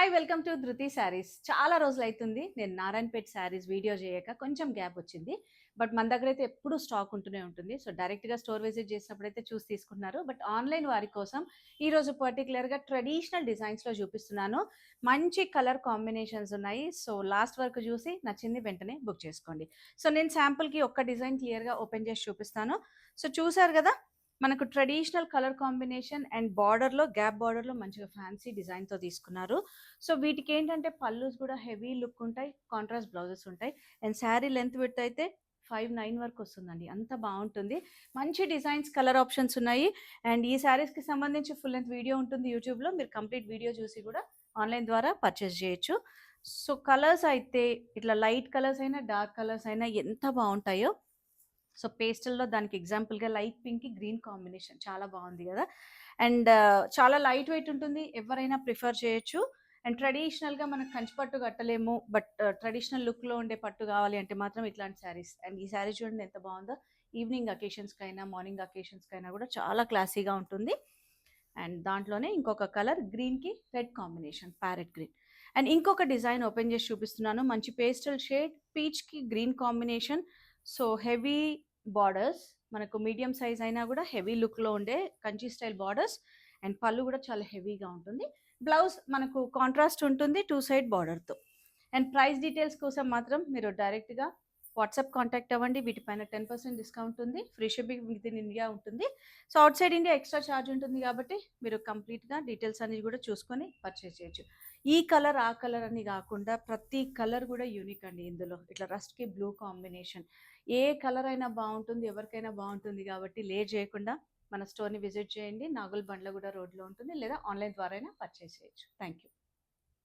Hi welcome to ధృతి శారీస్. చాలా రోజులైతుంది నేను నారాయణపేట్ శారీస్ వీడియో చేయక, కొంచెం గ్యాప్ వచ్చింది. బట్ మన దగ్గర అయితే ఎప్పుడూ స్టాక్ ఉంటూనే ఉంటుంది. సో డైరెక్ట్గా స్టోర్ విజిట్ చేసినప్పుడైతే చూసి తీసుకుంటున్నారు. బట్ ఆన్లైన్ వారి కోసం ఈరోజు పర్టికులర్గా ట్రెడిషనల్ డిజైన్స్లో చూపిస్తున్నాను. మంచి కలర్ కాంబినేషన్స్ ఉన్నాయి. సో లాస్ట్ వరకు చూసి నచ్చింది వెంటనే బుక్ చేసుకోండి. సో నేను శాంపుల్కి ఒక్క డిజైన్ క్లియర్గా ఓపెన్ చేసి చూపిస్తాను. సో చూసారు కదా, మనకు ట్రెడిషనల్ కలర్ కాంబినేషన్ అండ్ బార్డర్లో గ్యాప్ బార్డర్లో మంచిగా ఫ్యాన్సీ డిజైన్తో తీసుకున్నారు. సో వీటికి ఏంటంటే పల్లూస్ కూడా హెవీ లుక్ ఉంటాయి, కాంట్రాస్ట్ బ్లౌజెస్ ఉంటాయి. అండ్ శారీ లెంత్ విడ్త్ అయితే 5'9" వరకు వస్తుందండి. అంత బాగుంటుంది. మంచి డిజైన్స్, కలర్ ఆప్షన్స్ ఉన్నాయి. అండ్ ఈ శారీస్కి సంబంధించి ఫుల్ లెంత్ వీడియో ఉంటుంది యూట్యూబ్లో. మీరు కంప్లీట్ వీడియో చూసి కూడా ఆన్లైన్ ద్వారా పర్చేస్ చేయొచ్చు. సో కలర్స్ అయితే ఇట్లా లైట్ కలర్స్ అయినా డార్క్ కలర్స్ అయినా ఎంత బాగుంటాయో. సో పేస్టల్లో దానికి ఎగ్జాంపుల్గా లైట్ పింక్ గ్రీన్ కాంబినేషన్ చాలా బాగుంది కదా. అండ్ చాలా లైట్ వెయిట్ ఉంటుంది, ఎవరైనా ప్రిఫర్ చేయొచ్చు. అండ్ ట్రెడిషనల్గా మనకు కంచి పట్టు కట్టలేము, బట్ ట్రెడిషనల్ లుక్లో ఉండే పట్టు కావాలి అంటే మాత్రం ఇట్లాంటి శారీస్. అండ్ ఈ శారీ చూడండి ఎంత బాగుందో. ఈవినింగ్ అకేషన్స్కైనా మార్నింగ్ అకేషన్స్కైనా కూడా చాలా క్లాసీగా ఉంటుంది. అండ్ దాంట్లోనే ఇంకొక కలర్ గ్రీన్కి red combination, parrot green. And ఇంకొక డిజైన్ ఓపెన్ చేసి చూపిస్తున్నాను. మంచి పేస్టల్ షేడ్, పీచ్కి green combination. So heavy borders, మనకు మీడియం సైజ్ అయినా కూడా హెవీ లుక్లో ఉండే కంచి స్టైల్ బార్డర్స్. అండ్ పళ్ళు కూడా చాలా హెవీగా ఉంటుంది. బ్లౌజ్ మనకు కాంట్రాస్ట్ ఉంటుంది 2 సైడ్ బార్డర్తో. అండ్ ప్రైస్ డీటెయిల్స్ కోసం మాత్రం మీరు డైరెక్ట్గా వాట్సాప్ కాంటాక్ట్ అవ్వండి. వీటిపైన 10% డిస్కౌంట్ ఉంది. Free shipping within India ఉంటుంది. So outside India extra charge ఉంటుంది కాబట్టి మీరు కంప్లీట్గా డీటెయిల్స్ అనేది కూడా చూసుకొని పర్చేస్ చేయొచ్చు. ఈ కలర్ ఆ కలర్ అని కాకుండా ప్రతి కలర్ కూడా యూనిక్ అండి. ఇందులో ఇట్లా రస్ట్కి బ్లూ కాంబినేషన్, ఏ కలర్ అయినా బాగుంటుంది, ఎవరికైనా బాగుంటుంది. కాబట్టి లేట్ చేయకుండా మన స్టోర్ని విజిట్ చేయండి. నాగుల్ బండ్లగూడ రోడ్లో ఉంటుంది, లేదా ఆన్లైన్ ద్వారా అయినా పర్చేస్ చేయొచ్చు. Thank you.